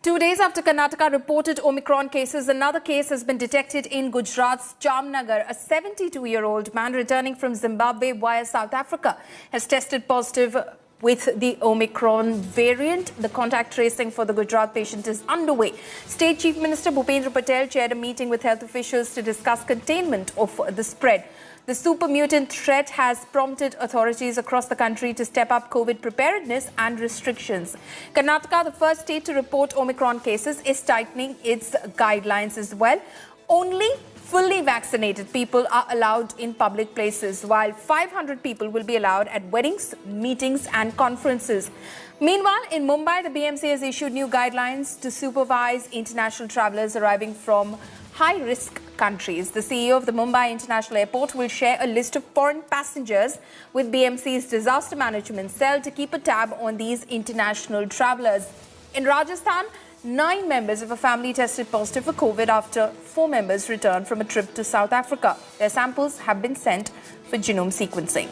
2 days after Karnataka reported Omicron cases, another case has been detected in Gujarat's Jamnagar. A 72-year-old man returning from Zimbabwe via South Africa has tested positive with the Omicron variant. The contact tracing for the Gujarat patient is underway. State Chief Minister Bhupendra Patel chaired a meeting with health officials to discuss containment of the spread. The super mutant threat has prompted authorities across the country to step up COVID preparedness and restrictions. Karnataka, the first state to report Omicron cases, is tightening its guidelines as well. Only fully vaccinated people are allowed in public places, while 500 people will be allowed at weddings, meetings and conferences. Meanwhile, in Mumbai, the BMC has issued new guidelines to supervise international travellers arriving from high-risk countries. The CEO of the Mumbai International Airport will share a list of foreign passengers with BMC's disaster management cell to keep a tab on these international travellers. In Rajasthan, 9 members of a family tested positive for COVID after 4 members returned from a trip to South Africa. Their samples have been sent for genome sequencing.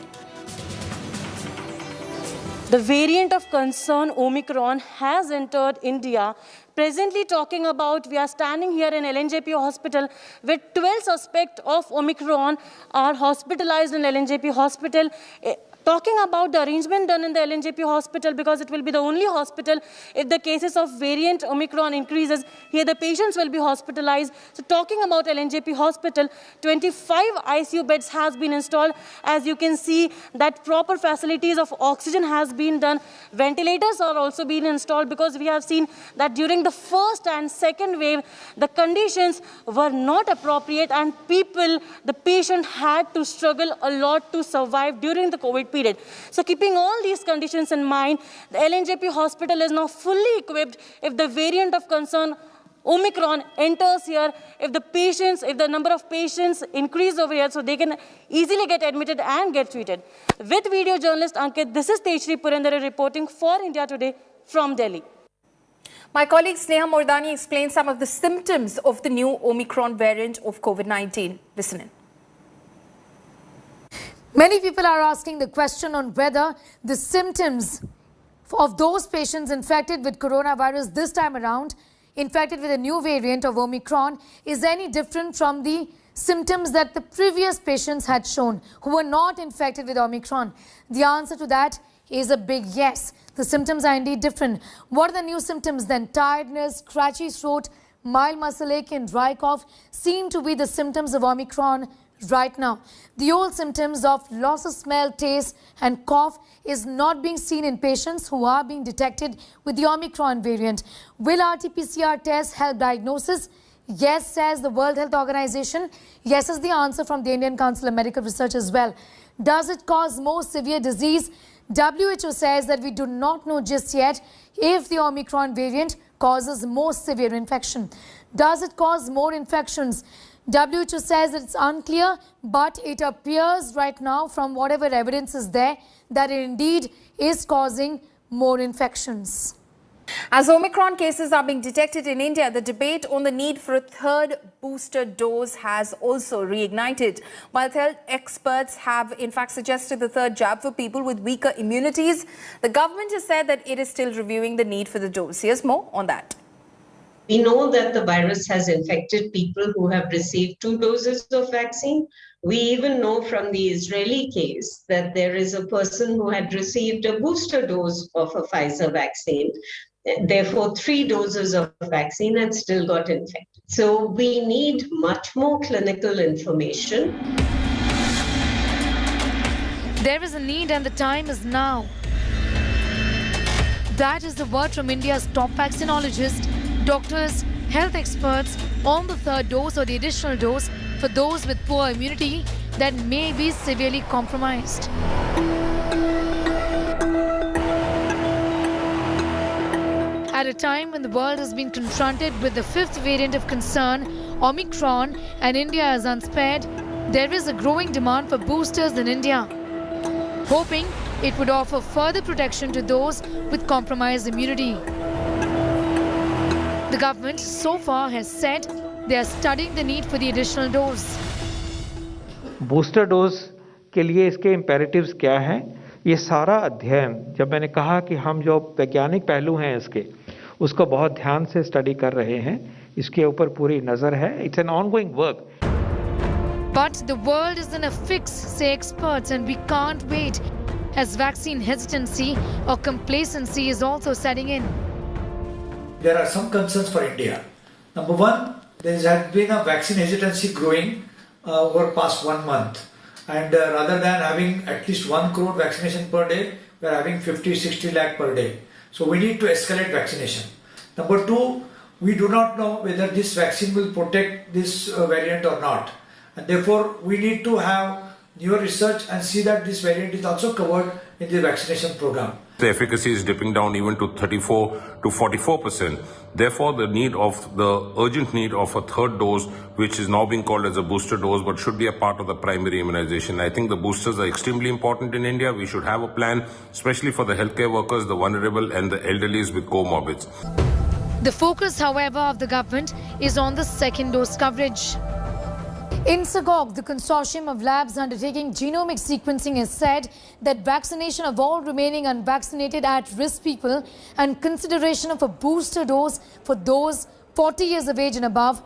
The variant of concern, Omicron, has entered India. Presently talking about, we are standing here in LNJP hospital where 12 suspects of Omicron are hospitalized in LNJP hospital. Talking about the arrangement done in the LNJP hospital, because it will be the only hospital if the cases of variant Omicron increases. Here the patients will be hospitalized. So talking about LNJP hospital, 25 ICU beds has been installed. As you can see, that proper facilities of oxygen has been done. Ventilators are also being installed, because we have seen that during the first and second wave, the conditions were not appropriate and the patient had to struggle a lot to survive during the COVID period. So keeping all these conditions in mind, the LNJP hospital is now fully equipped if the variant of concern Omicron enters here, if the number of patients increase over here, so they can easily get admitted and get treated. With video journalist Ankit, this is Tejshri Purandare reporting for India Today from Delhi. My colleague Sneha Mordani explains some of the symptoms of the new Omicron variant of COVID-19. Listen in. Many people are asking the question on whether the symptoms of those patients infected with coronavirus this time around, infected with a new variant of Omicron, is any different from the symptoms that the previous patients had shown who were not infected with Omicron. The answer to that is a big yes. The symptoms are indeed different. What are the new symptoms then? Tiredness, scratchy throat, mild muscle ache and dry cough seem to be the symptoms of Omicron right now. The old symptoms of loss of smell, taste and cough is not being seen in patients who are being detected with the Omicron variant. Will RT-PCR tests help diagnosis? Yes, says the World Health Organization. Yes is the answer from the Indian Council of Medical Research as well. Does it cause more severe disease? WHO says that we do not know just yet if the Omicron variant causes more severe infection. Does it cause more infections? WHO says it's unclear, but it appears right now from whatever evidence is there that it indeed is causing more infections. As Omicron cases are being detected in India, the debate on the need for a third booster dose has also reignited. While health experts have in fact suggested the third jab for people with weaker immunities, the government has said that it is still reviewing the need for the dose. Here's more on that. We know that the virus has infected people who have received 2 doses of vaccine. We even know from the Israeli case that there is a person who had received a booster dose of a Pfizer vaccine, therefore 3 doses of vaccine, and still got infected. So we need much more clinical information. There is a need and the time is now. That is the word from India's top vaccinologist, doctors, health experts on the third dose or the additional dose for those with poor immunity that may be severely compromised. At a time when the world has been confronted with the 5th variant of concern, Omicron, and India is unspared, there is a growing demand for boosters in India, hoping it would offer further protection to those with compromised immunity. The government so far has said they are studying the need for the additional dose. Booster dose के लिए इसके imperatives क्या हैं, ये सारा अध्ययन, जब मैंने कहा कि हम जो वैज्ञानिक पहलू हैं इसके, उसको बहुत ध्यान से स्टडी कर रहे हैं, इसके ऊपर पूरी नज़र है. It's an ongoing work. But the world is in a fix, say experts, and we can't wait as vaccine hesitancy or complacency is also setting in. There are some concerns for India. Number one, there has been a vaccine hesitancy growing over past 1 month. And rather than having at least 1 crore vaccination per day, we are having 50-60 lakh per day. So we need to escalate vaccination. Number two, we do not know whether this vaccine will protect this variant or not. And therefore, we need to have newer research and see that this variant is also covered in the vaccination program. The efficacy is dipping down even to 34 to 44%. Therefore, the urgent need of a third dose, which is now being called as a booster dose, but should be a part of the primary immunization. I think the boosters are extremely important in India. We should have a plan, especially for the healthcare workers, the vulnerable and the elderly with comorbids. The focus, however, of the government is on the second dose coverage. INSACOG, the consortium of labs undertaking genomic sequencing, has said that vaccination of all remaining unvaccinated at-risk people and consideration of a booster dose for those 40 years of age and above,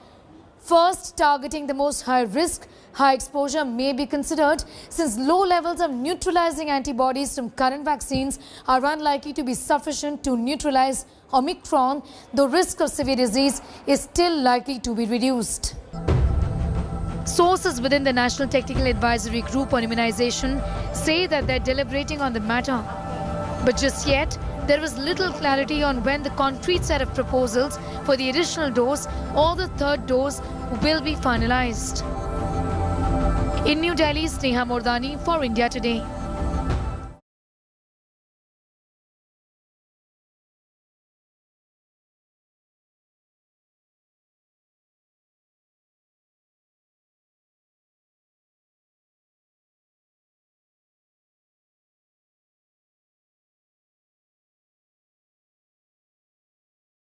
first targeting the most high-risk, high-exposure may be considered, since low levels of neutralizing antibodies from current vaccines are unlikely to be sufficient to neutralize Omicron, the risk of severe disease is still likely to be reduced. Sources within the National Technical Advisory Group on Immunization say that they're deliberating on the matter. But just yet, there is little clarity on when the concrete set of proposals for the additional dose or the third dose will be finalized. In New Delhi, Sneha Mordani for India Today.